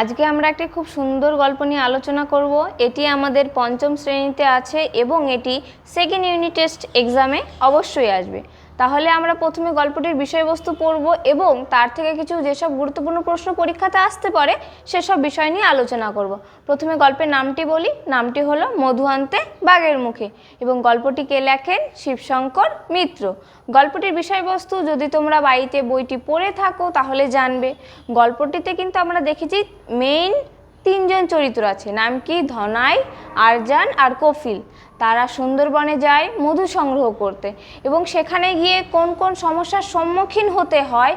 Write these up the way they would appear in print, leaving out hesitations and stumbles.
আজকে আমরা একটি খুব সুন্দর গল্প নিয়ে আলোচনা করব। এটি আমাদের পঞ্চম শ্রেণীতে আছে এবং এটি সেকেন্ড ইউনিট টেস্ট এক্সামে অবশ্যই আসবে। তাহলে আমরা প্রথমে গল্পটির বিষয়বস্তু পড়ব এবং তার থেকে কিছু যেসব গুরুত্বপূর্ণ প্রশ্ন পরীক্ষাতে আসতে পারে সেসব বিষয় নিয়ে আলোচনা করব। প্রথমে গল্পের নামটি বলি। নামটি হলো মধু আনতে বাঘের মুখে এবং গল্পটি কে লেখেন? শিবশঙ্কর মিত্র। গল্পটির বিষয়বস্তু যদি তোমরা বাড়িতে বইটি পড়ে থাকো তাহলে জানবে। গল্পটিতে কিন্তু আমরা দেখেছি মেইন তিনজন চরিত্র আছে। নাম কি? ধনাই, আরজান আর কফিল। তারা সুন্দরবনে যায় মধু সংগ্রহ করতে এবং সেখানে গিয়ে কোন কোন সমস্যার সম্মুখীন হতে হয়,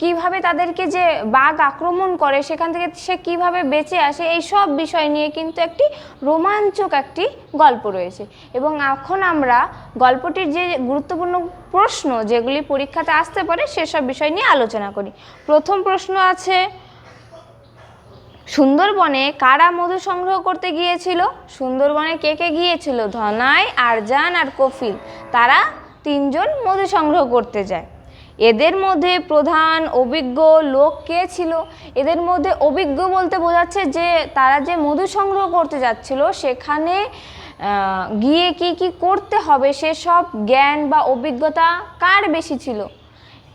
কিভাবে তাদেরকে যে বাঘ আক্রমণ করে সেখান থেকে সে কিভাবে বেঁচে আসে, এই সব বিষয় নিয়ে কিন্তু একটি রোমাঞ্চক একটি গল্প রয়েছে। এবং এখন আমরা গল্পটির যে গুরুত্বপূর্ণ প্রশ্ন যেগুলি পরীক্ষাতে আসতে পারে সেসব বিষয় নিয়ে আলোচনা করি। প্রথম প্রশ্ন আছে, সুন্দরবনে কারা মধু সংগ্রহ করতে গিয়েছিল? সুন্দরবনে কে কে গিয়েছিল? ধনাই, আরজান আর কফিল। তারা তিনজন মধু সংগ্রহ করতে যায়। এদের মধ্যে প্রধান অভিজ্ঞ লোক কে ছিল? এদের মধ্যে অভিজ্ঞ বলতে বোঝাচ্ছে যে তারা যে মধু সংগ্রহ করতে যাচ্ছিল সেখানে গিয়ে কি কি করতে হবে সেসব জ্ঞান বা অভিজ্ঞতা কার বেশি ছিল?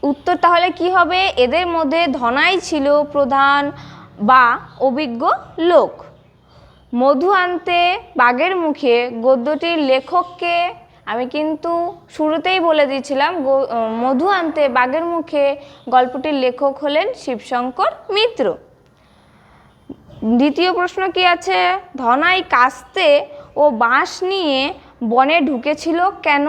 উত্তর তাহলে কি হবে? এদের মধ্যে ধনাই ছিল প্রধান বা অভিজ্ঞ লোক। মধু আনতে বাঘের মুখে গদ্যটির লেখককে আমি কিন্তু শুরুতেই বলে দিয়েছিলাম। মধু আনতে বাঘের মুখে গল্পটির লেখক হলেন শিবশঙ্কর মিত্র। দ্বিতীয় প্রশ্ন কি আছে? ধনাই কাস্তে ও বাঁশ নিয়ে বনে ঢুকেছিল কেন?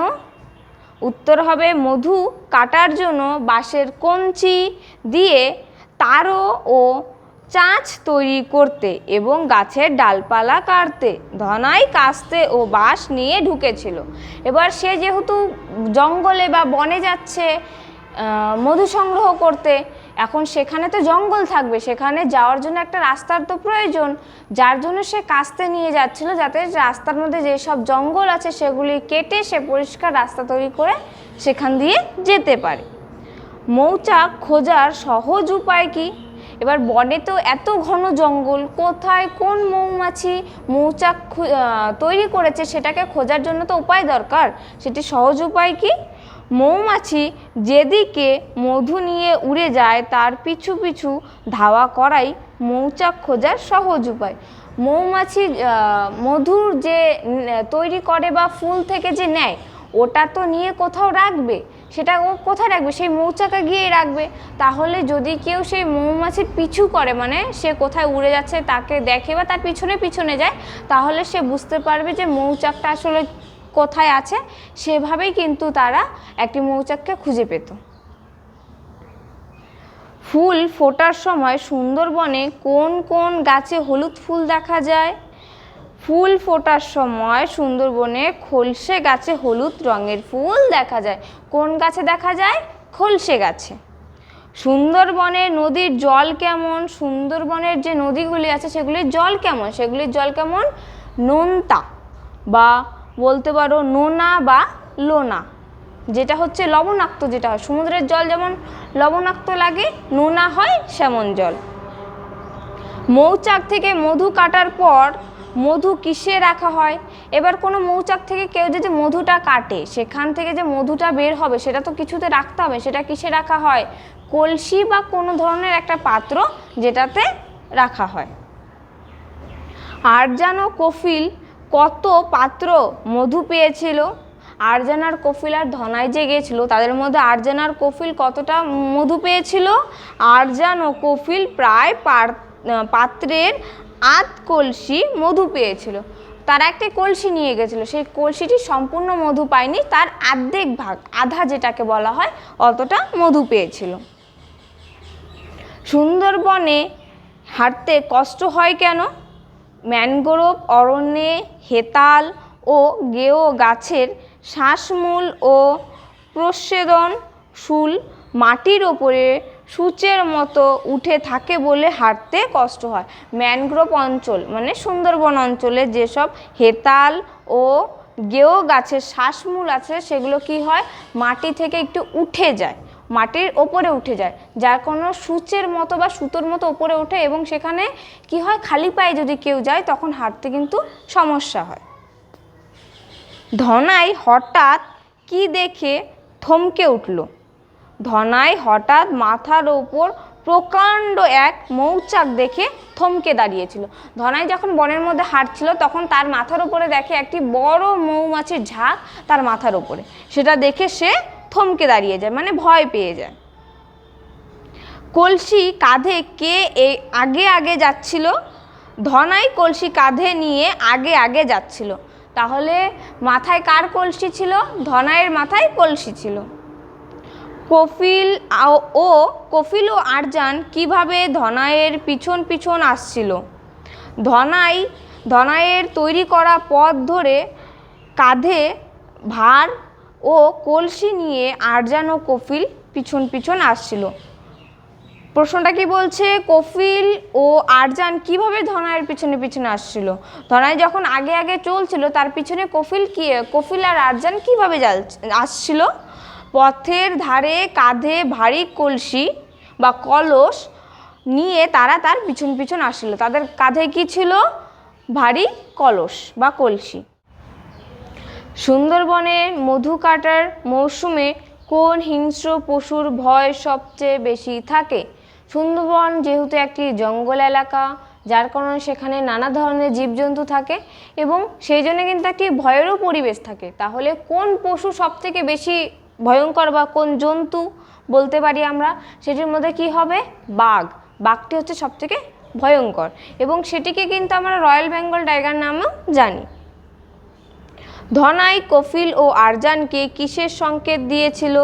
উত্তর হবে মধু কাটার জন্য বাঁশের কঞ্চি দিয়ে তারও ও চাঁচ তৈরি করতে এবং গাছের ডালপালা কাটতে ধনাই কাস্তে ও বাঁশ নিয়ে ঢুকেছিল। এবার সে যেহেতু জঙ্গলে বা বনে যাচ্ছে মধু সংগ্রহ করতে, এখন সেখানে তো জঙ্গল থাকবে, সেখানে যাওয়ার জন্য একটা রাস্তার তো প্রয়োজন, যার জন্য সে কাস্তে নিয়ে যাচ্ছিল যাতে রাস্তার মধ্যে যেসব জঙ্গল আছে সেগুলি কেটে সে পরিষ্কার রাস্তা তৈরি করে সেখান দিয়ে যেতে পারে। মৌচাক খোঁজার সহজ উপায় কি? এবার বনে তো এত ঘন জঙ্গল, কোথায় কোন মৌমাছি মৌচাক তৈরি করেছে সেটাকে খোঁজার জন্য তো উপায় দরকার। সেটি সহজ উপায় কি? মৌমাছি যেদিকে মধু নিয়ে উড়ে যায় তার পিছু পিছু ধাওয়া করাই মৌচাক খোঁজার সহজ উপায়। মৌমাছি মধুর যে তৈরি করে বা ফুল থেকে যে নেয় ওটা তো নিয়ে কোথাও রাখবে, সেটা ও কোথায় রাখবে? সেই মৌচাকে গিয়ে রাখবে। তাহলে যদি কেউ সেই মৌমাছির পিছু করে, মানে সে কোথায় উড়ে যাচ্ছে তাকে দেখে বা তার পিছনে পিছনে যায়, তাহলে সে বুঝতে পারবে যে মৌচাকটা আসলে কোথায় আছে। সেভাবেই কিন্তু তারা একটি মৌচাককে খুঁজে পেত। ফুল ফোটার সময় সুন্দরবনে কোন কোন গাছে হলুদ ফুল দেখা যায়? ফুল ফোটার সময় সুন্দরবনে খলসে গাছে হলুদ রঙের ফুল দেখা যায়। কোন গাছে দেখা যায়? খলসে গাছে। সুন্দরবনের নদীর জল কেমন? সুন্দরবনের যে নদীগুলি আছে সেগুলির জল কেমন? সেগুলির জল কেমন? নোনতা বা বলতে পারো নোনা বা লোনা, যেটা হচ্ছে লবণাক্ত। যেটা হয় সমুদ্রের জল যেমন লবণাক্ত লাগে, নোনা হয় সেমন জল। মৌচাক থেকে মধু কাটার পর মধু কিসে রাখা হয়? এবার কোনো মৌচাক থেকে কেউ যদি মধুটা কাটে সেখান থেকে যে মধুটা বের হবে সেটা তো কিছুতে রাখতে হবে। সেটা কিসে রাখা হয়? কলসি বা কোনো ধরনের একটা পাত্র যেটাতে রাখা হয়। আরজান ও কফিল কত পাত্র মধু পেয়েছিল? আরজান আর কফিল আর ধনাই যে গিয়েছিল তাদের মধ্যে আরজান আর কফিল কতটা মধু পেয়েছিল? আরজান ও কফিল প্রায় পাত্রের আধ কলসি মধু পেয়েছিল। তারা একটা কলসি নিয়ে গেছিল, সেই কলসিটি সম্পূর্ণ মধু পায়নি, তার অর্ধেক ভাগ, আধা যেটাকে বলা হয়, অতটা মধু পেয়েছিল। সুন্দরবনে হাঁটতে কষ্ট হয় কেন? ম্যানগ্রোভ অরণ্যে হেতাল ও গেও গাছের শ্বাসমূল ও প্রচ্ছেদন শুল মাটির ওপরে সূচের মতো উঠে থাকে বলে হাঁটতে কষ্ট হয়। ম্যানগ্রোভ অঞ্চল মানে সুন্দরবন অঞ্চলে যেসব হেতাল ও গেও গাছের শ্বাসমূল আছে সেগুলো কি হয়? মাটি থেকে একটু উঠে যায়, মাটির ওপরে উঠে যায়, যার কোনো সূচের মতো বা সুতোর মতো ওপরে ওঠে এবং সেখানে কি হয়, খালি পায়ে যদি কেউ যায় তখন হাঁটতে কিন্তু সমস্যা হয়। ধনাই হঠাৎ কি দেখে থমকে উঠল। ধনাই হঠাৎ মাথার ওপর প্রকাণ্ড এক মৌচাক দেখে থমকে দাঁড়িয়েছিল। ধনাই যখন বনের মধ্যে হাঁটছিল তখন তার মাথার উপরে দেখে একটি বড় মৌমাছির ঝাঁক তার মাথার উপরে। সেটা দেখে সে থমকে দাঁড়িয়ে যায়, মানে ভয় পেয়ে যায়। কলসি কাঁধে কে আগে আগে যাচ্ছিল? ধনাই কলসি কাঁধে নিয়ে আগে আগে যাচ্ছিল। তাহলে মাথায় কার কলসি ছিল? ধনাইয়ের মাথায় কলসি ছিল। কফিল ও আরজান কিভাবে ধনাইয়ের পিছন পিছন আসছিল? ধনাইয়ের তৈরি করা পথ ধরে কাঁধে ভার ও কলসি নিয়ে আরজান ও কফিল পিছন পিছন আসছিল। প্রশ্নটা কি বলছে? কফিল ও আরজান কিভাবে ধনাইয়ের পিছনে পিছনে আসছিল? ধনাই যখন আগে আগে চলছিল তার পিছনে কফিল আর আরজান কিভাবে আসছিল? পথের ধারে কাঁধে ভারী কলসি বা কলস নিয়ে তারা তার পিছন পিছন আসছিল। তাদের কাঁধে কি ছিল? ভারী কলস বা কলসি। সুন্দরবনে মধু কাটার মৌসুমে কোন হিংস্র পশুর ভয় সবচেয়ে বেশি থাকে? সুন্দরবন যেহেতু একটি জঙ্গল এলাকা, যার কারণে সেখানে নানা ধরনের জীবজন্তু থাকে এবং সেই জন্য কিন্তু একটি ভয়েরও পরিবেশ থাকে। তাহলে কোন পশু সবথেকে বেশি ভয়ঙ্কর বা কোন জন্তু বলতে পারি আমরা? সেটির মধ্যে কি হবে? বাঘ। বাঘটি হচ্ছে সবথেকে ভয়ঙ্কর এবং সেটিকে কিন্তু আমরা রয়্যাল বেঙ্গল টাইগার নামেও জানি। ধনাই কফিল ও আরজানকে কিসের সংকেত দিয়েছিল?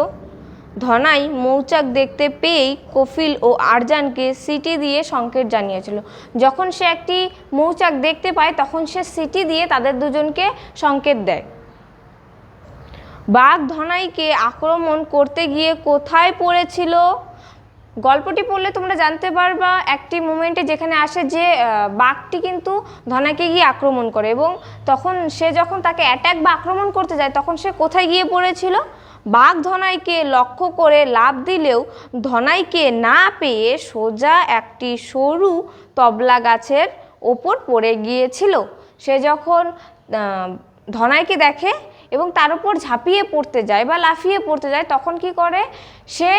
ধনাই মৌচাক দেখতে পেয়েই কফিল ও আরজানকে সিটি দিয়ে সংকেত জানিয়েছিল। যখন সে একটি মৌচাক দেখতে পায় তখন সে সিটি দিয়ে তাদের দুজনকে সংকেত দেয়। বাঘ ধনাইকে আক্রমণ করতে গিয়ে কোথায় পড়েছিল? গল্পটি পড়লে তোমরা জানতে পারবা একটি মোমেন্টে যেখানে আসে যে বাঘটি কিন্তু ধনাইকে গিয়ে আক্রমণ করে এবং তখন সে যখন তাকে অ্যাটাক বা আক্রমণ করতে যায় তখন সে কোথায় গিয়ে পড়েছিল? বাঘ ধনাইকে লক্ষ্য করে লাফ দিলেও ধনাইকে না পেয়ে সোজা একটি সরু তবলা গাছের ওপর পড়ে গিয়েছিল। সে যখন ধনাইকে দেখে এবং তার উপর ঝাঁপিয়ে পড়তে যায় বা লাফিয়ে পড়তে যায় তখন কি করে, সে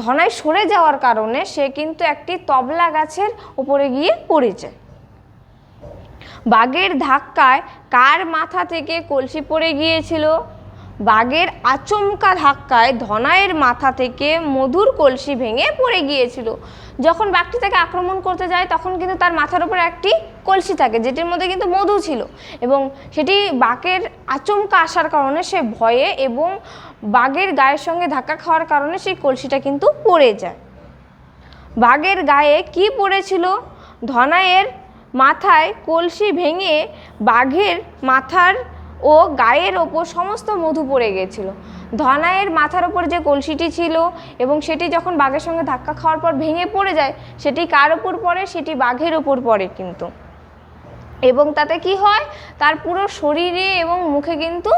ধনাই সরে যাওয়ার কারণে সে কিন্তু একটি তবলা গাছের উপরে গিয়ে পড়ে যায়। বাঘের ধাক্কায় কার মাথা থেকে কলসি পড়ে গিয়েছিল? বাঘের আচমকা ধাক্কায় ধনাইয়ের মাথা থেকে মধুর কলসি ভেঙে পড়ে গিয়েছিল। যখন বাঘটি তাকে আক্রমণ করতে যায় তখন কিন্তু তার মাথার উপর একটি কলসি থাকে যেটির মধ্যে কিন্তু মধু ছিল এবং সেটি বাঘের আচমকা আসার কারণে সে ভয়ে এবং বাঘের গায়ের সঙ্গে ধাক্কা খাওয়ার কারণে সেই কলসিটা কিন্তু পড়ে যায়। বাঘের গায়ে কি পড়েছিল? ধনাইয়ের মাথায় কলসি ভেঙে বাঘের মাথার ও গায়ের ওপর সমস্ত মধু পড়ে গিয়েছিল। ধনাইয়ের মাথার ওপর যে কলসিটি ছিল এবং সেটি যখন বাঘের সঙ্গে ধাক্কা খাওয়ার পর ভেঙে পড়ে যায় সেটি কার ওপর পড়ে? সেটি বাঘের ওপর পড়ে কিন্তু, এবং তাতে কি হয়, তার পুরো শরীরে এবং মুখে কিন্তু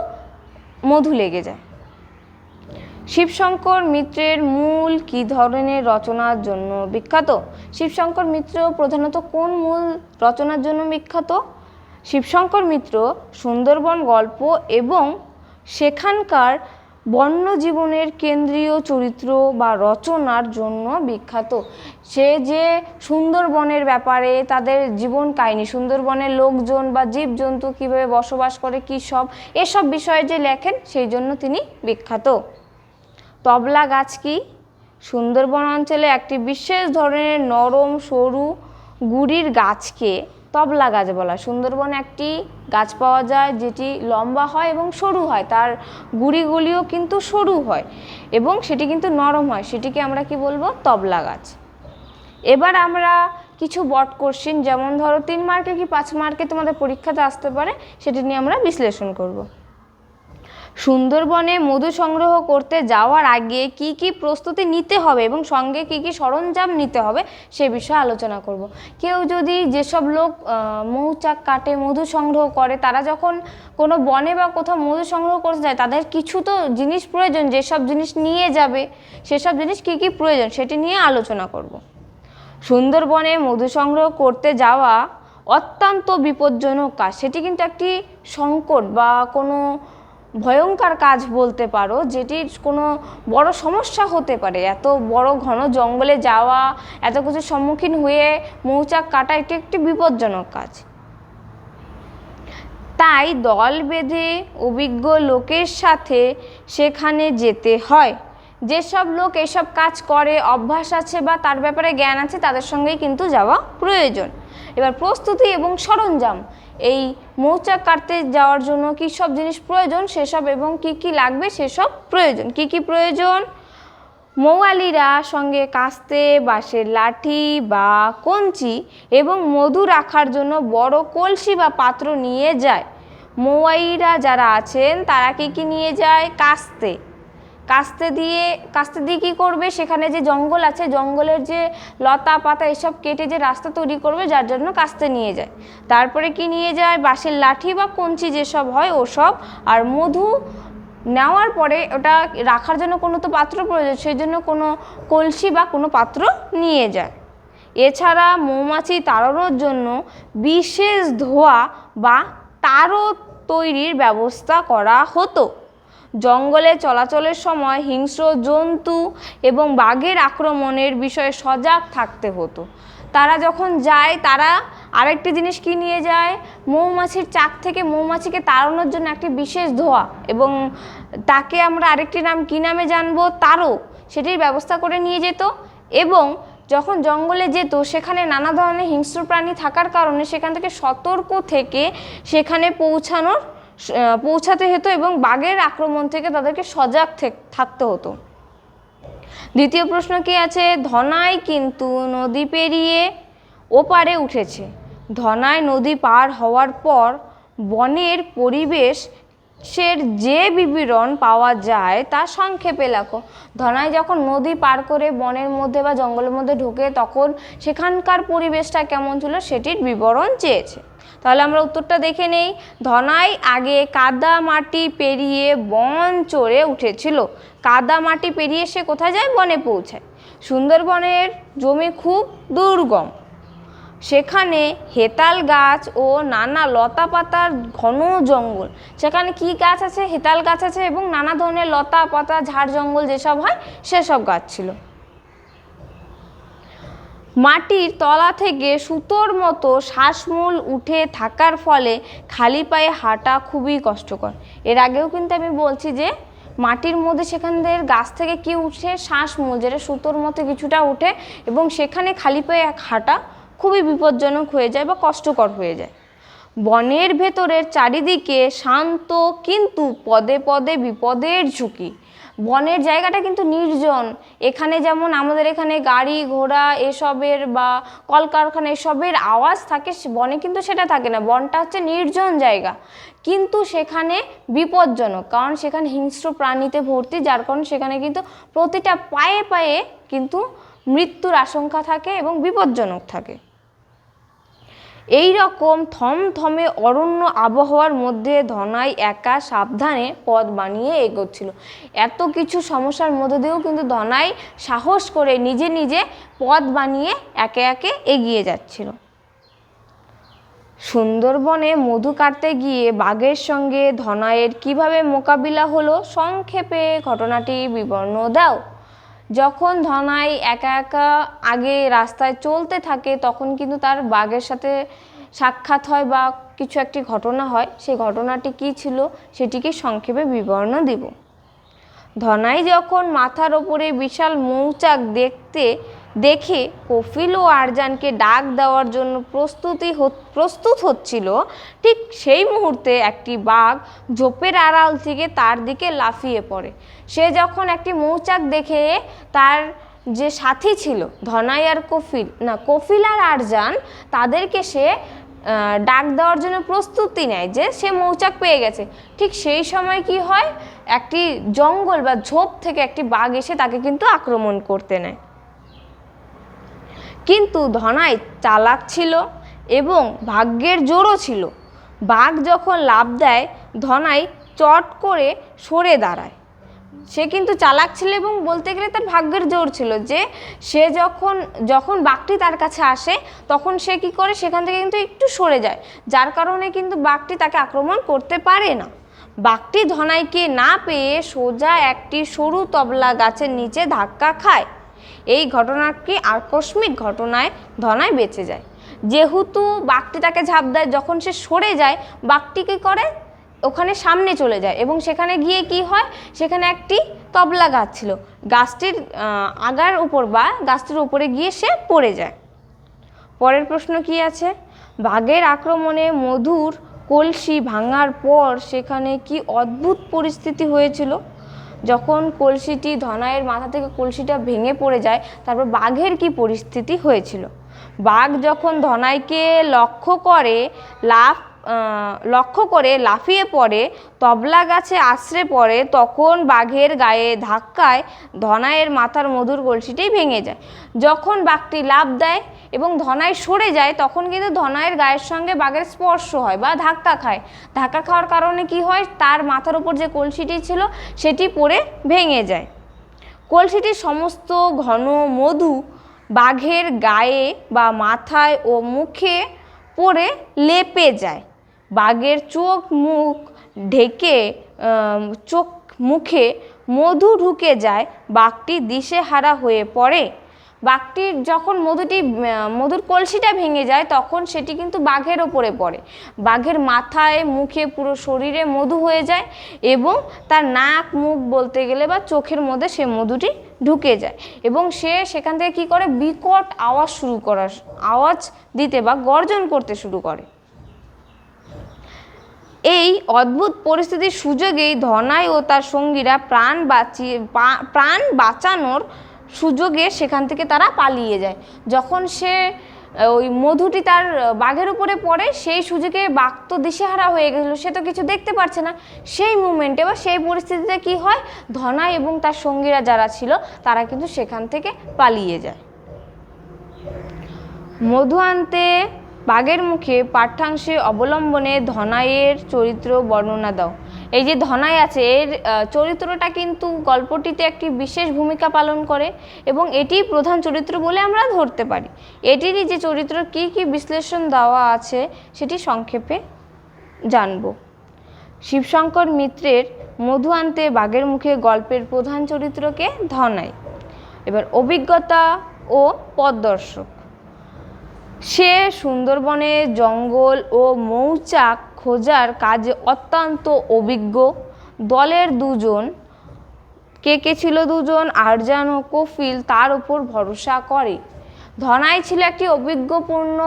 মধু লেগে যায়। শিবশঙ্কর মিত্রের মূল কী ধরনের রচনার জন্য বিখ্যাত? শিবশঙ্কর মিত্র প্রধানত কোন মূল রচনার জন্য বিখ্যাত? শিবশঙ্কর মিত্র সুন্দরবন গল্প এবং সেখানকার বন্যজীবনের কেন্দ্রীয় চরিত্র বা রচনার জন্য বিখ্যাত। সে যে সুন্দরবনের ব্যাপারে তাদের জীবন কাহিনী, সুন্দরবনের লোকজন বা জীবজন্তু কীভাবে বসবাস করে, কী সব এসব বিষয়ে যে লেখেন সেই জন্য তিনি বিখ্যাত। তবলা গাছ কি? সুন্দরবন অঞ্চলে একটি বিশেষ ধরনের নরম সরু গুড়ির গাছকে তবলা গাছ বলা হয়। সুন্দরবনে একটি গাছ পাওয়া যায় যেটি লম্বা হয় এবং সরু হয়, তার গুড়িগুলিও কিন্তু সরু হয় এবং সেটি কিন্তু নরম হয়, সেটিকে আমরা কি বলবো? তবলা গাছ। এবার আমরা কিছু বট কোশ্চেন, যেমন ধরো 3 মার্কে কি 5 মার্কে তোমাদের পরীক্ষাতে আসতে পারে, সেটি নিয়ে আমরা বিশ্লেষণ করব। সুন্দরবনে মধু সংগ্রহ করতে যাওয়ার আগে কি কি প্রস্তুতি নিতে হবে এবং সঙ্গে কি কি সরঞ্জাম নিতে হবে সে বিষয়ে আলোচনা করব। কেউ যদি যেসব লোক মৌচাক কাটে, মধু সংগ্রহ করে, তারা যখন কোনো বনে বা কোথাও মধু সংগ্রহ করতে যায় তাদের কিছু তো জিনিস প্রয়োজন, যেসব জিনিস নিয়ে যাবে সেসব জিনিস কি কি প্রয়োজন সেটি নিয়ে আলোচনা করব। সুন্দরবনে মধু সংগ্রহ করতে যাওয়া অত্যন্ত বিপজ্জনক কাজ। সেটি কিন্তু একটি সংকট বা কোনো ভয়ঙ্কর কাজ বলতে পারো, যেটির কোনো বড় সমস্যা হতে পারে। এত বড় ঘন জঙ্গলে যাওয়া, এত কিছুর সম্মুখীন হয়ে মৌচাক কাটা এটি একটি বিপজ্জনক কাজ। তাই দল বেঁধে অভিজ্ঞ লোকের সাথে সেখানে যেতে হয়। যেসব লোক এসব কাজ করে, অভ্যাস আছে বা তার ব্যাপারে জ্ঞান আছে, তাদের সঙ্গেই কিন্তু যাওয়া প্রয়োজন। এবার প্রস্তুতি এবং সরঞ্জাম, এই মৌচাক কাটতে যাওয়ার জন্য কী সব জিনিস প্রয়োজন সেসব এবং কি কি লাগবে সেসব প্রয়োজন। কি কি প্রয়োজন? মৌয়ালিরা সঙ্গে কাস্তে, বাঁশের লাঠি বা কঞ্চি এবং মধু রাখার জন্য বড় কলসি বা পাত্র নিয়ে যায়। মৌয়ালিরা যারা আছেন তারা কি নিয়ে যায়? কাস্তে দিয়ে কি করবে? সেখানে যে জঙ্গল আছে, জঙ্গলের যে লতা পাতা এসব কেটে যে রাস্তা তৈরি করবে, যার জন্য কাস্তে নিয়ে যায়। তারপরে কি নিয়ে যায়? বাঁশের লাঠি বা কঞ্চি যেসব হয় ওসব। আর মধু নেওয়ার পরে ওটা রাখার জন্য কোনো তো পাত্র প্রয়োজন, সেই জন্য কোনো কলসি বা কোনো পাত্র নিয়ে যায়। এছাড়া মৌমাছি তাড়ানোর জন্য বিশেষ ধোঁয়া বা তারও তৈরির ব্যবস্থা করা হতো। জঙ্গলে চলাচলের সময় হিংস্র জন্তু এবং বাঘের আক্রমণের বিষয়ে সজাগ থাকতে হতো। তারা যখন যায় তারা আরেকটি জিনিস কি নিয়ে যায়? মৌমাছির চাক থেকে মৌমাছিকে তাড়ানোর জন্য একটি বিশেষ ধোঁয়া, এবং তাকে আমরা আরেকটি নাম কি নামে জানবো? তারক, সেটির ব্যবস্থা করে নিয়ে যেত। এবং যখন জঙ্গলে যেত সেখানে নানা ধরনের হিংস্র প্রাণী থাকার কারণে সেখান থেকে সতর্ক থেকে সেখানে পৌঁছাতে হতো এবং বাঘের আক্রমণ থেকে তাদেরকে সজাগ থাকতে হতো। দ্বিতীয় প্রশ্ন কি আছে? ধনাই কিন্তু নদী পেরিয়ে ওপারে উঠেছে। ধনাই নদী পার হওয়ার পর বনের পরিবেশের যে বিবরণ পাওয়া যায় তা সংক্ষেপে লেখো। ধনাই যখন নদী পার করে বনের মধ্যে বা জঙ্গলের মধ্যে ঢোকে তখন সেখানকার পরিবেশটা কেমন ছিল সেটির বিবরণ চেয়েছে। তাহলে আমরা উত্তরটা দেখে নেই। ধনাই আগে কাদা মাটি পেরিয়ে বন চড়ে উঠেছিল। কাদা মাটি পেরিয়ে সে কোথায় যায়? বনে পৌঁছায়। সুন্দরবনের জমি খুব দুর্গম, সেখানে হেতাল গাছ ও নানা লতা পাতার ঘন জঙ্গল। সেখানে কি গাছ আছে? হেতাল গাছ আছে এবং নানা ধরনের লতা পাতা, ঝাড় জঙ্গল যেসব হয় সেসব গাছ ছিল। মাটির তলা থেকে সুতোর মতো শ্বাসমূল উঠে থাকার ফলে খালি পায়ে হাঁটা খুবই কষ্টকর। এর আগেও কিন্তু আমি বলছি যে মাটির মধ্যে সেখানদের গাছ থেকে কি উঠে? শ্বাসমূল, যেটা সুতোর মতো কিছুটা উঠে, এবং সেখানে খালি পায়ে হাঁটা খুবই বিপজ্জনক হয়ে যায় বা কষ্টকর হয়ে যায়। বনের ভেতরের চারিদিকে শান্ত কিন্তু পদে পদে বিপদের ঝুঁকি। বনের জায়গাটা কিন্তু নির্জন। এখানে যেমন আমাদের এখানে গাড়ি ঘোড়া এসবের বা কলকারখানা এসবের আওয়াজ থাকে, বনে কিন্তু সেটা থাকে না। বনটা হচ্ছে নির্জন জায়গা, কিন্তু সেখানে বিপজ্জনক, কারণ সেখানে হিংস্র প্রাণীতে ভর্তি, যার কারণে সেখানে কিন্তু প্রতিটা পায়ে পায়ে কিন্তু মৃত্যুর আশঙ্কা থাকে এবং বিপজ্জনক থাকে। এই রকম থমথমে অরণ্য আবহাওয়ার মধ্যে ধনাই একা সাবধানে পথ বানিয়ে এগোচ্ছিল। এত কিছু সমস্যার মধ্যে দিয়েও কিন্তু ধনাই সাহস করে নিজে নিজে পথ বানিয়ে একে একে এগিয়ে যাচ্ছিল। সুন্দরবনে মধু কাটতে গিয়ে বাঘের সঙ্গে ধনাইয়ের কিভাবে মোকাবিলা হলো সংক্ষেপে ঘটনাটি বিবরণ দাও। যখন ধনাই একা একা আগে রাস্তায় চলতে থাকে তখন কিন্তু তার বাঘের সাথে সাক্ষাৎ হয় বা কিছু একটি ঘটনা হয়। সেই ঘটনাটি কি ছিল সেটিকে সংক্ষেপে বিবরণ দিব। ধনাই যখন মাথার ওপরে বিশাল মৌচাক দেখে কফিল ও আরজানকে ডাক দেওয়ার জন্য প্রস্তুত হচ্ছিল, ঠিক সেই মুহূর্তে একটি বাঘ ঝোপের আড়াল থেকে তার দিকে লাফিয়ে পড়ে। সে যখন একটি মৌচাক দেখে তার যে সাথী ছিল ধনাই আর কফিল আর আরজান, তাদেরকে সে ডাক দেওয়ার জন্য প্রস্তুতি নেয় যে সে মৌচাক পেয়ে গেছে। ঠিক সেই সময় কি হয়, একটি জঙ্গল বা ঝোপ থেকে একটি বাঘ এসে তাকে কিন্তু আক্রমণ করতে নেয়। কিন্তু ধনাই চালাক ছিল এবং ভাগ্যের জোরও ছিল। বাঘ যখন লাফ দেয় ধনাই চট করে সরে দাঁড়ায়। সে কিন্তু চালাক ছিল এবং বলতে গেলে তার ভাগ্যের জোর ছিল যে সে যখন বাঘটি তার কাছে আসে তখন সে কি করে, সেখান থেকে কিন্তু একটু সরে যায়, যার কারণে কিন্তু বাঘটি তাকে আক্রমণ করতে পারে না। বাঘটি ধনাইকে না পেয়ে সোজা একটি সরু তবলা গাছের নিচে ধাক্কা খায়। এই ঘটনাটি আকস্মিক ঘটনায় ধনাই বেঁচে যায়। যেহেতু বাঘটি তাকে ঝাঁপ দেয়, যখন সে সরে যায় বাঘটি কী করে, ওখানে সামনে চলে যায় এবং সেখানে গিয়ে কি হয়, সেখানে একটি তবলা গাছ ছিল, গাছটির আগার উপর বা গাছটির উপরে গিয়ে সে পড়ে যায়। পরের প্রশ্ন কি আছে, বাঘের আক্রমণে মধুর কলসি ভাঙার পর সেখানে কি অদ্ভুত পরিস্থিতি হয়েছিল। যখন কলসিটি ধনাইয়ের মাথা থেকে কলসিটা ভেঙে পড়ে যায় তারপর বাঘের কি পরিস্থিতি হয়েছিল। বাঘ যখন ধনাইকে লক্ষ্য করে লাফিয়ে পড়ে, তবলা গাছে আছড়ে পড়ে, তখন বাঘের গায়ে ধাক্কায় ধনাইয়ের মাথার মধুর কলসিটি ভেঙে যায়। যখন বাঘটি লাফ দেয় এবং ধনাই সরে যায় তখন কিন্তু ধনাইয়ের গায়ের সঙ্গে বাঘের স্পর্শ হয় বা ধাক্কা খায়। ধাক্কা খাওয়ার কারণে কি হয়, তার মাথার উপর যে কলসিটি ছিল সেটি পড়ে ভেঙে যায়। কলসিটির সমস্ত ঘন মধু বাঘের গায়ে বা মাথায় ও মুখে পড়ে লেপে যায়। বাঘের চোখ মুখে মধু ঢুকে যায়, বাঘটি দিশেহারা হয়ে পড়ে। বাঘটির যখন মধুর কলসিটা ভেঙে যায় তখন সেটি কিন্তু বাঘের ওপরে পড়ে। বাঘের মাথায় মুখে পুরো শরীরে মধু হয়ে যায় এবং তার নাক মুখ বলতে গেলে বা চোখের মধ্যে সে মধুটি ঢুকে যায় এবং সে সেখান থেকে কী করে, বিকট আওয়াজ দিতে বা গর্জন করতে শুরু করে। এই অদ্ভুত পরিস্থিতির সুযোগেই ধনাই ও তার সঙ্গীরা প্রাণ বাঁচানোর সুযোগে সেখান থেকে তারা পালিয়ে যায়। যখন সে ওই মধুটি তার বাঘের উপরে পড়ে সেই সুযোগে বাঘ তো দিশেহারা হয়ে গেছিল, সে তো কিছু দেখতে পারছে না। সেই মুমেন্টে বা সেই পরিস্থিতিতে কি হয়, ধনাই এবং তার সঙ্গীরা যারা ছিল তারা কিন্তু সেখান থেকে পালিয়ে যায়। মধু আনতে বাঘের মুখে পাঠ্যাংশে অবলম্বনে ধনাইয়ের চরিত্র বর্ণনা দাও। এই যে ধনাই আছে এর চরিত্রটা কিন্তু গল্পটিতে একটি বিশেষ ভূমিকা পালন করে এবং এটি প্রধান চরিত্র বলে আমরা ধরতে পারি। এটিরই যে চরিত্র কি কি বিশ্লেষণ দেওয়া আছে সেটি সংক্ষেপে জানব। শিবশঙ্কর মিত্রের মধু আনতে বাঘের মুখে গল্পের প্রধান চরিত্রকে ধনাই। এবার অভিজ্ঞতা ও পথদর্শক। সে সুন্দরবনে জঙ্গল ও মৌচাক খোঁজার কাজে অত্যন্ত অভিজ্ঞ। দলের দুজন কে ছিল, দুজন আরজান ও কফিল তার উপর ভরসা করে। ধনাই ছিল একটি অভিজ্ঞপূর্ণ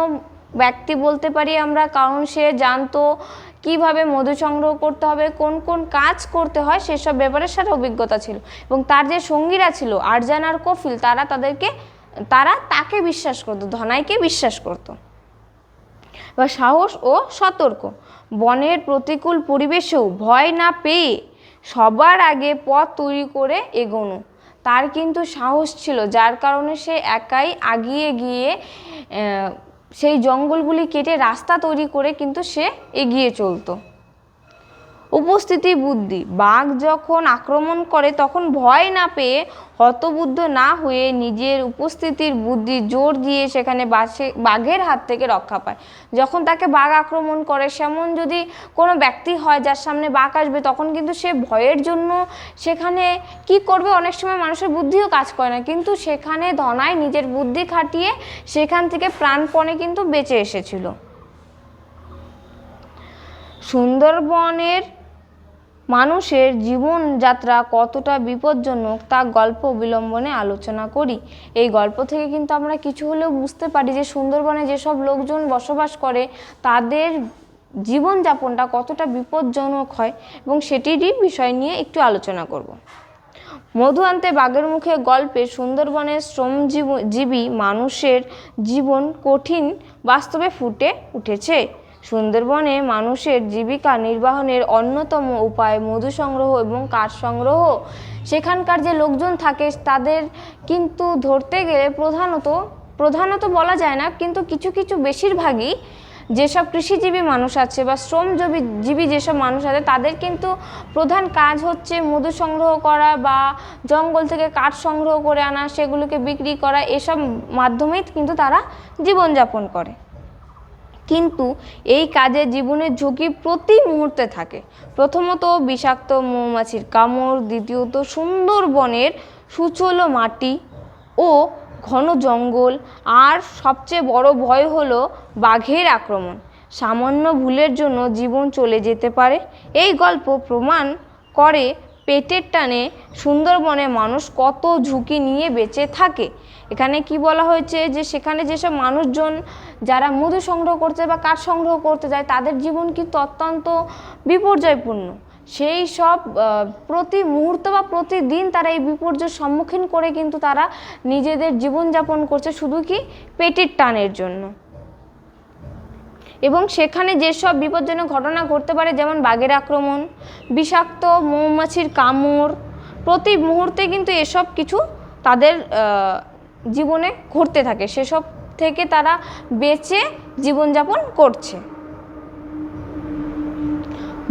ব্যক্তি বলতে পারি আমরা, কারণ সে জানতো কিভাবে মধু সংগ্রহ করতে হবে, কোন কোন কাজ করতে হয় সেসব ব্যাপারে সাথে অভিজ্ঞতা ছিল। এবং তার যে সঙ্গীরা ছিল আরজান আর কফিল তারা তাকে বিশ্বাস করতো, ধনাইকে বিশ্বাস করতো। এবার সাহস ও সতর্ক। বনের প্রতিকূল পরিবেশেও ভয় না পেয়ে সবার আগে পথ তৈরি করে এগোনো। তার কিন্তু সাহস ছিল, যার কারণে সে একাই আগিয়ে গিয়ে সেই জঙ্গলগুলি কেটে রাস্তা তৈরি করে কিন্তু সে এগিয়ে চলতো। উপস্থিতি বুদ্ধি। বাঘ যখন আক্রমণ করে তখন ভয় না পেয়ে হতবুদ্ধ না হয়ে নিজের উপস্থিতির বুদ্ধি জোর দিয়ে সেখানে বাঘের হাত থেকে রক্ষা পায়। যখন তাকে বাঘ আক্রমণ করে, সেমন যদি কোনো ব্যক্তি হয় যার সামনে বাঘ আসবে, তখন কিন্তু সে ভয়ের জন্য সেখানে কি করবে, অনেক সময় মানুষের বুদ্ধিও কাজ করে না, কিন্তু সেখানে ধনাই নিজের বুদ্ধি খাটিয়ে সেখান থেকে প্রাণপণে কিন্তু বেঁচে এসেছিল। সুন্দরবনের মানুষের জীবনযাত্রা কতটা বিপজ্জনক তা গল্প অবলম্বনে আলোচনা করি। এই গল্প থেকে কিন্তু আমরা কিছু হলেও বুঝতে পারি যে সুন্দরবনে যেসব লোকজন বসবাস করে তাদের জীবনযাপনটা কতটা বিপজ্জনক হয় এবং সেটিরই বিষয় নিয়ে একটু আলোচনা করব। মধু আনতে বাঘের মুখে গল্পে সুন্দরবনের শ্রমজীবী মানুষের জীবন কঠিন বাস্তবে ফুটে উঠেছে। সুন্দরবনে মানুষের জীবিকা নির্বাহনের অন্যতম উপায় মধু সংগ্রহ এবং কাঠ সংগ্রহ। সেখানকার যে লোকজন থাকে তাদের কিন্তু ধরতে গেলে প্রধানত বলা যায় না, কিন্তু কিছু কিছু বেশিরভাগই যেসব কৃষিজীবী মানুষ আছে বা শ্রমজীবী যেসব মানুষ আছে তাদের কিন্তু প্রধান কাজ হচ্ছে মধু সংগ্রহ করা বা জঙ্গল থেকে কাঠ সংগ্রহ করে আনা, সেগুলোকে বিক্রি করা, এসব মাধ্যমেই কিন্তু তারা জীবনযাপন করে। কিন্তু এই কাজে জীবনের ঝুঁকি প্রতি মুহূর্তে থাকে। প্রথমত বিষাক্ত মৌমাছির কামড়, দ্বিতীয়ত সুন্দরবনের সুচলো মাটি ও ঘন জঙ্গল, আর সবচেয়ে বড় ভয় হলো বাঘের আক্রমণ। সামান্য ভুলের জন্য জীবন চলে যেতে পারে। এই গল্প প্রমাণ করে পেটের টানে সুন্দরবনে মানুষ কত ঝুঁকি নিয়ে বেঁচে থাকে। এখানে কি বলা হয়েছে যে সেখানে যেসব মানুষজন যারা মধু সংগ্রহ করতে বা কাঠ সংগ্রহ করতে যায় তাদের জীবন কিন্তু অত্যন্ত বিপর্যয়পূর্ণ। সেই সব প্রতি মুহূর্ত বা প্রতিদিন তারা এই বিপর্যয়ের সম্মুখীন করে কিন্তু তারা নিজেদের জীবনযাপন করছে শুধু কি পেটের টানের জন্য। এবং সেখানে যেসব বিপজ্জনক ঘটনা ঘটতে পারে, যেমন বাঘের আক্রমণ, বিষাক্ত মৌমাছির কামড়, প্রতি মুহূর্তে কিন্তু এসব কিছু তাদের জীবনে ঘটতে থাকে, সেসব থেকে তারা বেঁচে জীবনযাপন করছে।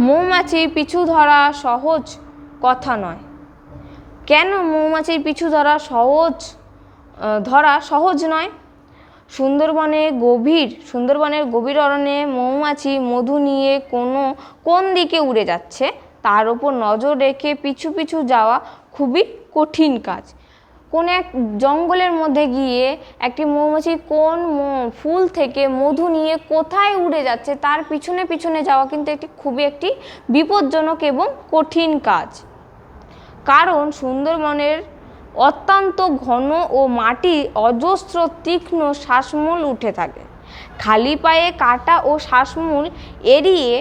মৌমাছি পিছু ধরা সহজ কথা নয়। কেন মৌমাছির পিছু ধরা সহজ নয়? সুন্দরবনের গভীর অরণ্যে মৌমাছি মধু নিয়ে কোন দিকে উড়ে যাচ্ছে তার উপর নজর রেখে পিছু পিছু যাওয়া খুবই কঠিন কাজ। কোন এক জঙ্গলের মধ্যে গিয়ে একটি মৌমাছি কোন ফুল থেকে মধু নিয়ে কোথায় উড়ে যাচ্ছে তার পিছনে পিছনে যাওয়া কিন্তু খুবই একটি বিপজ্জনক এবং কঠিন কাজ। কারণ সুন্দরবনের অত্যন্ত ঘন ও মাটি অজস্র তীক্ষ্ণ শ্বাসমূল উঠে থাকে। খালি পায়ে কাটা ও শ্বাসমূল এড়িয়ে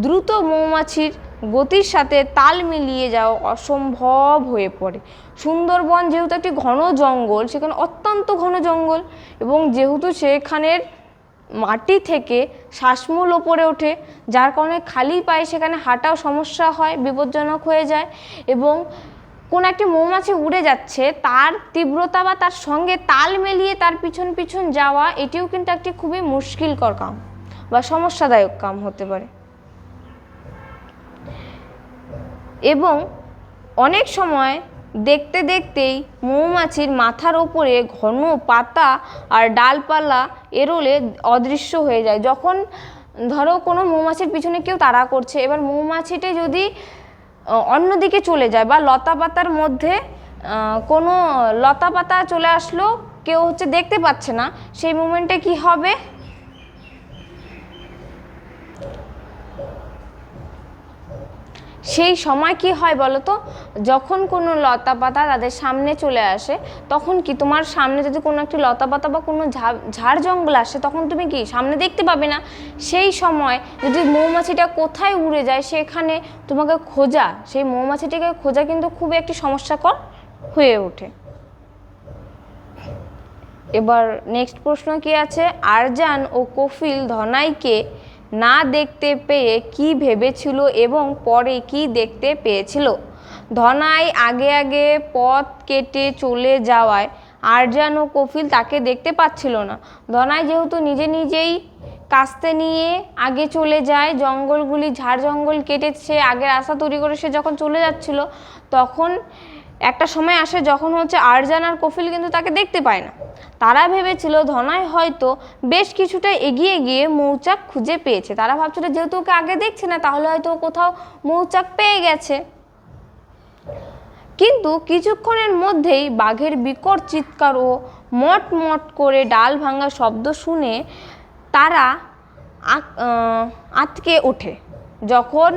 দ্রুত মৌমাছির গতির সাথে তাল মিলিয়ে যাওয়া অসম্ভব হয়ে পড়ে। সুন্দরবন যেহেতু একটি ঘন জঙ্গল, সেখানে অত্যন্ত ঘন জঙ্গল, এবং যেহেতু সেখানের মাটি থেকে শ্বাসমূল ওপরে ওঠে, যার কারণে খালি পায়ে সেখানে হাঁটাও সমস্যা হয়, বিপজ্জনক হয়ে যায়। এবং কোন একটি মৌমাছি উড়ে যাচ্ছে তার তীব্রতা বা তার সঙ্গে তাল মিলিয়ে তার পিছন পিছন যাওয়া, এটিও কিন্তু একটি খুবই মুশকিলকর কাম বা সমস্যাদায়ক কাম হতে পারে। এবং অনেক সময় দেখতে দেখতেই মৌমাছির মাথার ওপরে ঘন পাতা আর ডালপালা এরোলে অদৃশ্য হয়ে যায়। যখন ধরো কোনো মৌমাছির পিছনে কেউ তাড়া করছে, এবার মৌমাছিটি যদি অন্যদিকে চলে যায় বা লতা পাতার মধ্যে কোনো লতা পাতা চলে আসলো, কেউ দেখতে পাচ্ছে না, সেই মোমেন্টে কি হবে? সেই সময় কি হয় বলো তো? যখন কোনো লতা পাতা তাদের সামনে চলে আসে, তখন কি তোমার সামনে যদি কোনো একটি লতা পাতা বা কোনো ঝাড় জঙ্গল আসে, তখন তুমি কি সামনে দেখতে পাবে না। সেই সময় যদি মৌমাছিটা কোথায় উড়ে যায় সেখানে তোমাকে সেই মৌমাছিটিকে খোঁজা কিন্তু খুবই একটি সমস্যাকর হয়ে ওঠে। এবার নেক্সট প্রশ্ন কি আছে? আরজান ও কফিল ধনাইকে না দেখতে পেয়ে কি ভেবেছিল এবং পরে কি দেখতে পেয়েছিল? ধনাই আগে আগে পথ কেটে চলে যাওয়ায় আরজান ও কফিল তাকে দেখতে পাচ্ছিল না। ধনাই যেহেতু নিজেই কাস্তে নিয়ে আগে চলে যায়, ঝাড় জঙ্গল কেটে সে আগে রাস্তা তৈরি করে সে যখন চলে যাচ্ছিল, তখন একটা সময় আসে যখন আরজান আর কফিল কিন্তু তাকে দেখতে পায় না। তারা ভেবেছিল ধনাই হয়তো বেশ কিছুটা এগিয়ে গিয়ে মৌচাক খুঁজে পেয়েছে। তারা ভাবছিল যেহেতু ওকে আগে দেখছে না, তাহলে হয়তো কোথাও মৌচাক পেয়ে গেছে। কিন্তু কিছুক্ষণের মধ্যেই বাঘের বিকট চিৎকার ও মট মট করে ডাল ভাঙা শব্দ শুনে তারা আঁতকে ওঠে। যখন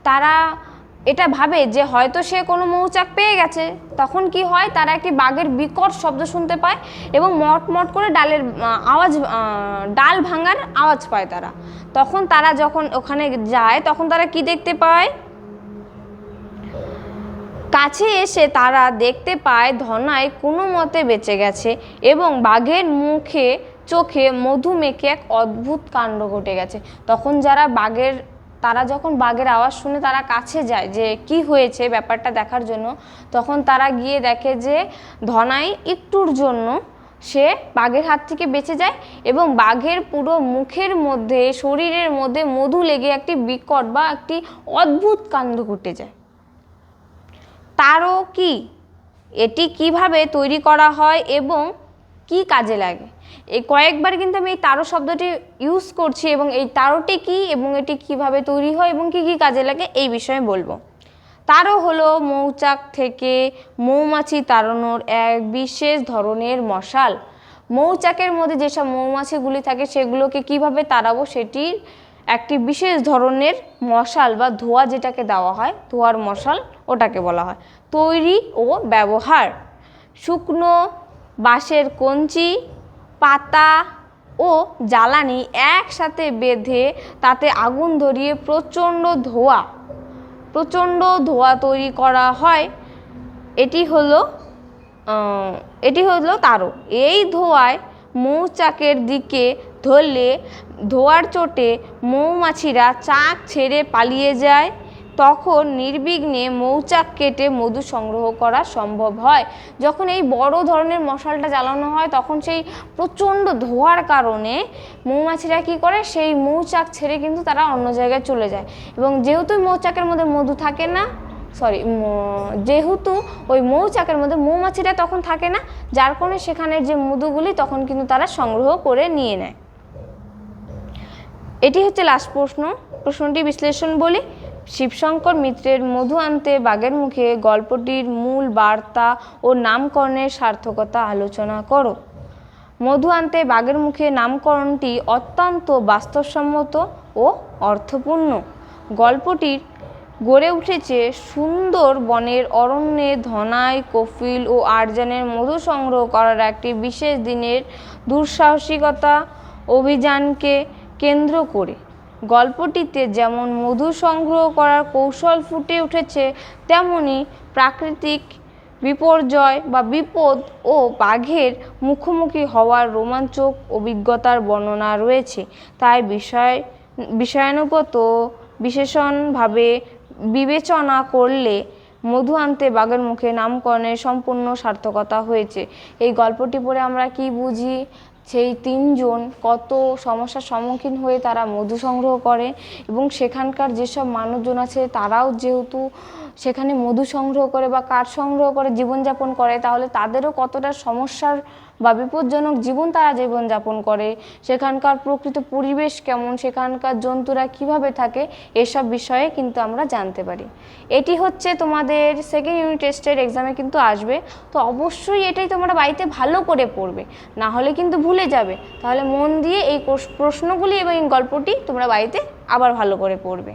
তারা এটা ভাবে যে হয়তো সে কোনো মৌচাক পেয়ে গেছে, তখন কি হয়, তারা একটি বাঘের বিকট শব্দ শুনতে পায় এবং মট মট করে ডাল ভাঙার আওয়াজ পায় তারা। তখন তারা যখন ওখানে যায়, তখন তারা কি দেখতে পায়? কাছে এসে তারা দেখতে পায় ধনাই কোনো মতে বেঁচে গেছে এবং বাঘের মুখে চোখে মধু মেখে এক অদ্ভুত কাণ্ড ঘটে গেছে। তখন তারা যখন বাঘের আওয়াজ শুনে তারা কাছে যায় যে কি হয়েছে ব্যাপারটা দেখার জন্য, তখন তারা গিয়ে দেখে যে ধনাই একটুর জন্য সে বাঘের হাত থেকে বেঁচে যায় এবং বাঘের পুরো মুখের মধ্যে, শরীরের মধ্যে মধু লেগে একটি বিকট বা একটি অদ্ভুত কাণ্ড ঘটে যায়। তারও কি, এটি কিভাবে তৈরি করা হয় এবং কি কাজে লাগে, এই কয়েকবার কিন্তু আমি এই তারো শব্দটি ইউজ করছি এবং এই তারোটি কি এবং এটি কিভাবে তৈরি হয় এবং কি কি কাজে লাগে এই বিষয়ে বলবো। তারো হলো মৌচাক থেকে মৌমাছি তাড়ানোর এক বিশেষ ধরনের মশাল। মৌচাকের মধ্যে যেসব মৌমাছিগুলি থাকে সেগুলোকে কিভাবে তাড়াবো সেটির একটি বিশেষ ধরনের মশাল বা ধোঁয়া যেটাকে দেওয়া হয়, ধোঁয়ার মশাল ওটাকে বলা হয়। তৈরি ও ব্যবহার: শুকনো বাঁশের কঞ্চি, পাতা ও জ্বালানি একসাথে বেঁধে তাতে আগুন ধরিয়ে প্রচণ্ড ধোঁয়া তৈরি করা হয়। এটি হলো তারো। এই ধোঁয়ায় মৌচাকের দিকে ধরলে ধোঁয়ার চোটে মৌমাছিরা চাক ছেড়ে পালিয়ে যায়। তখন নির্বিঘ্নে মৌচাক কেটে মধু সংগ্রহ করা সম্ভব হয়। যখন এই বড় ধরনের মশালটা জ্বালানো হয় তখন সেই প্রচণ্ড ধোঁয়ার কারণে মৌমাছিরা কি করে, সেই মৌচাক ছেড়ে কিন্তু তারা অন্য জায়গায় চলে যায় এবং যেহেতু মৌচাকের মধ্যে মধু থাকে না, যেহেতু ওই মৌচাকের মধ্যে মৌমাছিরা তখন থাকে না, যার কারণে সেখানের যে মধুগুলি তখন কিন্তু তারা সংগ্রহ করে নিয়ে নেয়। এটি হচ্ছে লাস্ট প্রশ্নটি বিশ্লেষণ বলি। শিবশঙ্কর মিত্রের মধু আনতে বাঘের মুখে গল্পটির মূল বার্তা ও নামকরণের সার্থকতা আলোচনা করো। মধু আনতে বাঘের মুখে নামকরণটি অত্যন্ত বাস্তবসম্মত ও অর্থপূর্ণ। গল্পটির গড়ে উঠেছে সুন্দর বনের অরণ্যে ধনাই, কপিল ও আরজানের মধু সংগ্রহ করার একটি বিশেষ দিনের দুঃসাহসিকতা অভিযানকে কেন্দ্র করে। গল্পটিতে যেমন মধু সংগ্রহ করার কৌশল ফুটে উঠেছে, তেমনি প্রাকৃতিক বিপর্যয় বা বিপদ ও বাঘের মুখোমুখি হওয়ার রোমাঞ্চক অভিজ্ঞতার বর্ণনা রয়েছে। তাই বিষয়ানুগত বিশেষণভাবে বিবেচনা করলে মধু আনতে বাঘের মুখে নামকরণের সম্পূর্ণ সার্থকতা হয়েছে। এই গল্পটি পড়ে আমরা কি বুঝি, সেই তিনজন কত সমস্যার সম্মুখীন হয়ে তারা মধু সংগ্রহ করে এবং সেখানকার যেসব মানুষজন আছে তারাও যেহেতু সেখানে মধু সংগ্রহ করে বা কাঠ সংগ্রহ করে জীবনযাপন করে, তাহলে তাদেরও কতটা সমস্যার বা বিপজ্জনক তারা জীবনযাপন করে, সেখানকার প্রকৃত পরিবেশ কেমন, সেখানকার জন্তুরা কিভাবে থাকে, এসব বিষয়ে কিন্তু আমরা জানতে পারি। এটি হচ্ছে তোমাদের সেকেন্ড ইউনিট টেস্টের এক্সামে কিন্তু আসবে, তো অবশ্যই এটাই তোমরা বাড়িতে ভালো করে পড়বে, না হলে কিন্তু ভুলে যাবে। তাহলে মন দিয়ে এই প্রশ্নগুলি এবং এই গল্পটি তোমরা বাড়িতে আবার ভালো করে পড়বে।